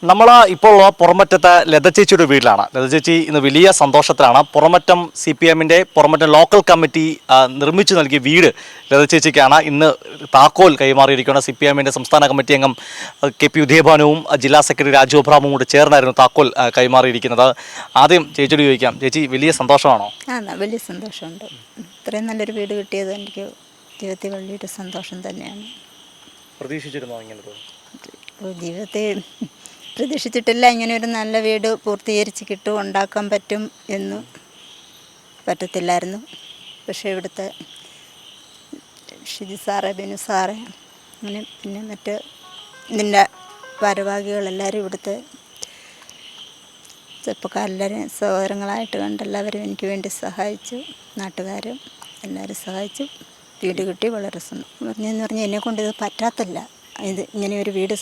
നമ്മൾ ഇപ്പോൾ പുറമറ്റത്തെ ലത ചേച്ചിയുടെ വീട്ടിലാണ്. ലത ചേച്ചി ഇന്ന് വലിയ സന്തോഷത്തിലാണ്. പുറമറ്റം CPM-ന്റെ പുറമറ്റം ലോക്കൽ കമ്മിറ്റി നിർമ്മിച്ചു നൽകിയ വീട് ലത ചേച്ചിക്കാണ് ഇന്ന് താക്കോൽ കൈമാറിയിരിക്കുന്നത്. CPM-ന്റെ സംസ്ഥാന കമ്മിറ്റി അംഗം KP ഉദയഭാനുവും ജില്ലാ സെക്രട്ടറി രാജു അബ്രഹാമും കൂടി ചേർന്നായിരുന്നു താക്കോൽ കൈമാറിയിരിക്കുന്നത്. ആദ്യം ചേച്ചിയോട് ചോദിക്കാം, ചേച്ചി വലിയ സന്തോഷമാണോ? വലിയ സന്തോഷമുണ്ട്. ഇത്രയും നല്ലൊരു വീട് കിട്ടിയത് എനിക്ക് ജീവിതത്തിൽ വലിയൊരു സന്തോഷം തന്നെയാണ്. പ്രതീക്ഷിച്ചിരുന്നോ ഇങ്ങനത്തെ? ജീവിതത്തിൽ പ്രതീക്ഷിച്ചിട്ടില്ല ഇങ്ങനെ ഒരു നല്ല വീട് പൂർത്തീകരിച്ച് കിട്ടും, ഉണ്ടാക്കാൻ പറ്റും എന്ന് പറ്റത്തില്ലായിരുന്നു. പക്ഷേ ഇവിടുത്തെ ഷിജി സാറ്, ബിനു സാറ്, അങ്ങനെ പിന്നെ മറ്റ് ഇതിൻ്റെ ഭാരവാഹികളെല്ലാവരും ഇവിടുത്തെ ചെറുപ്പക്കാരെല്ലാവരും സഹോദരങ്ങളായിട്ട് കണ്ട് എല്ലാവരും എനിക്ക് വേണ്ടി സഹായിച്ചു. നാട്ടുകാരും എല്ലാവരും സഹായിച്ചു. വീട് കിട്ടി വളരെ പറഞ്ഞെന്ന് പറഞ്ഞാൽ എന്നെക്കൊണ്ട് ഇത് പറ്റാത്തില്ല. ഇത് ഇങ്ങനെ ഒരു വീട്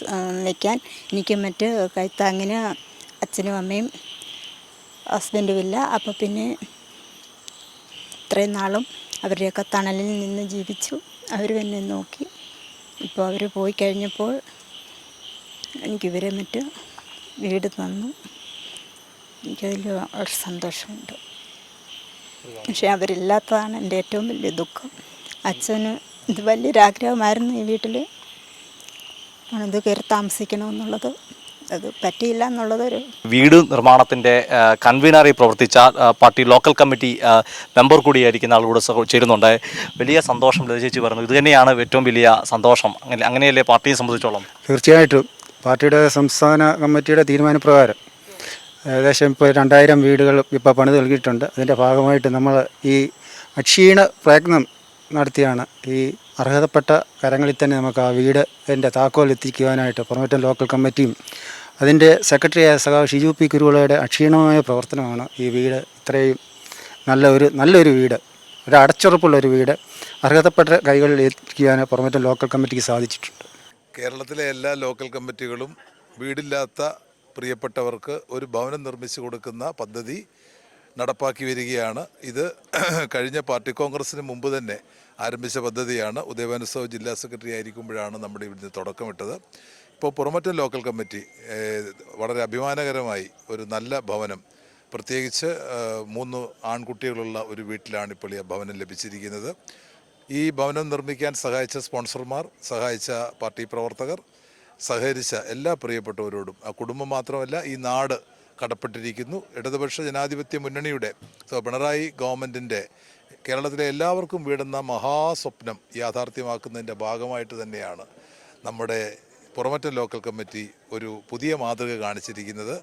വയ്ക്കാൻ എനിക്ക് മറ്റ് കൈത്താങ്ങിന് അച്ഛനും അമ്മയും ഹസ്ബൻഡും ഇല്ല. അപ്പോൾ പിന്നെ ഇത്രയും നാളും അവരുടെയൊക്കെ തണലിൽ നിന്ന് ജീവിച്ചു. അവർ എന്നെ നോക്കി. ഇപ്പോൾ അവർ പോയി കഴിഞ്ഞപ്പോൾ എനിക്കിവരെ മറ്റ് വീട് തന്നു. എനിക്കതിൽ വളരെ സന്തോഷമുണ്ട്. പക്ഷേ അവരില്ലാത്തതാണ് എൻ്റെ ഏറ്റവും വലിയ ദുഃഖം. അച്ഛന് ഇത് വലിയൊരാഗ്രഹമായിരുന്നു ഈ വീട്ടിൽ ഇത് കയറി താമസിക്കണമെന്നുള്ളത്. അത് പറ്റിയില്ല എന്നുള്ളതൊരു വീട് നിർമ്മാണത്തിൻ്റെ കൺവീനറായി പ്രവർത്തിച്ച പാർട്ടി ലോക്കൽ കമ്മിറ്റി മെമ്പർ കൂടിയായിരിക്കുന്ന ആളുകൂടെ ചേരുന്നുണ്ട്. വലിയ സന്തോഷം ലത ചേച്ചി പറഞ്ഞു. ഇത് തന്നെയാണ് ഏറ്റവും വലിയ സന്തോഷം. അങ്ങനെയല്ലേ പാർട്ടിയെ സംബന്ധിച്ചോളം? തീർച്ചയായിട്ടും പാർട്ടിയുടെ സംസ്ഥാന കമ്മിറ്റിയുടെ തീരുമാനപ്രകാരം ഏകദേശം ഇപ്പോൾ 2000 വീടുകൾ ഇപ്പോൾ പണിത് നൽകിയിട്ടുണ്ട്. അതിൻ്റെ ഭാഗമായിട്ട് നമ്മൾ ഈ അക്ഷീണ പ്രയത്നം നടത്തിയാണ് ഈ അർഹതപ്പെട്ട കരങ്ങളിൽ തന്നെ നമുക്ക് ആ വീടിൻ്റെ താക്കോൽ എത്തിക്കുവാനായിട്ട് പുറമറ്റം ലോക്കൽ കമ്മിറ്റിയും അതിൻ്റെ സെക്രട്ടറിയായ സഖാവ് ഷിജു പി കുരുവിളയുടെ അക്ഷീണമായ പ്രവർത്തനമാണ് ഈ വീട് ഇത്രയും നല്ലൊരു വീട്, ഒരു അടച്ചുറപ്പുള്ളൊരു വീട് അർഹതപ്പെട്ട കൈകളിൽ എത്തിക്കുവാൻ പുറമറ്റം ലോക്കൽ കമ്മിറ്റിക്ക് സാധിച്ചിട്ടുണ്ട്. കേരളത്തിലെ എല്ലാ ലോക്കൽ കമ്മിറ്റികളും വീടില്ലാത്ത പ്രിയപ്പെട്ടവർക്ക് ഒരു ഭവനം നിർമ്മിച്ചു കൊടുക്കുന്ന പദ്ധതി നടപ്പാക്കി വരികയാണ്. ഇത് കഴിഞ്ഞ പാർട്ടി കോൺഗ്രസിന് മുമ്പ് തന്നെ ആരംഭിച്ച പദ്ധതിയാണ്. ഉദയഭാനു സാഹു ജില്ലാ സെക്രട്ടറി ആയിരിക്കുമ്പോഴാണ് നമ്മുടെ ഇവിടുന്ന് തുടക്കമിട്ടത്. ഇപ്പോൾ പുറമറ്റം ലോക്കൽ കമ്മിറ്റി വളരെ അഭിമാനകരമായി ഒരു നല്ല ഭവനം, പ്രത്യേകിച്ച് 3 ആൺകുട്ടികളുള്ള ഒരു വീട്ടിലാണ് ഇപ്പോൾ ഈ ഭവനം ലഭിച്ചിരിക്കുന്നത്. ഈ ഭവനം നിർമ്മിക്കാൻ സഹായിച്ച സ്പോൺസർമാർ, സഹായിച്ച പാർട്ടി പ്രവർത്തകർ, സഹകരിച്ച എല്ലാ പ്രിയപ്പെട്ടവരോടും, ആ കുടുംബം മാത്രമല്ല ഈ നാട് കടപ്പെട്ടിരിക്കുന്നു. ഇടതുപക്ഷ ജനാധിപത്യ മുന്നണിയുടെ പിണറായി ഗവൺമെൻറ്റിൻ്റെ കേരളത്തിലെ എല്ലാവർക്കും വീടുന്ന മഹാസ്വപ്നം യാഥാർത്ഥ്യമാക്കുന്നതിൻ്റെ ഭാഗമായിട്ട് തന്നെയാണ് നമ്മുടെ പുറമറ്റം ലോക്കൽ കമ്മിറ്റി ഒരു പുതിയ മാതൃക കാണിച്ചിരിക്കുന്നത്.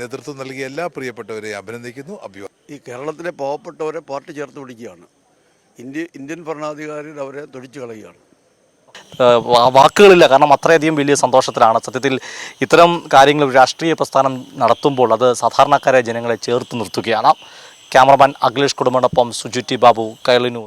നേതൃത്വം നൽകിയ എല്ലാ പ്രിയപ്പെട്ടവരെയും അഭിനന്ദിക്കുന്നു. ഈ കേരളത്തിലെ പാവപ്പെട്ടവരെ പാർട്ടി ചേർത്ത് പിടിക്കുകയാണ്. ഇന്ത്യൻ ഭരണാധികാരികൾ അവരെ തൊഴിച്ചു കളയുകയാണ്. വാക്കുകളില്ല, കാരണം അത്രയധികം വലിയ സന്തോഷത്തിലാണ്. സത്യത്തിൽ ഇത്തരം കാര്യങ്ങൾ രാഷ്ട്രീയ പ്രസ്ഥാനം നടത്തുമ്പോൾ അത് സാധാരണക്കാരായ ജനങ്ങളെ ചേർത്ത് നിർത്തുകയാണ്. ക്യാമറമാൻ അഖിലേഷ് കുടുംബനൊപ്പം സുജിറ്റി ബാബു, കൈരളി ന്യൂസ്.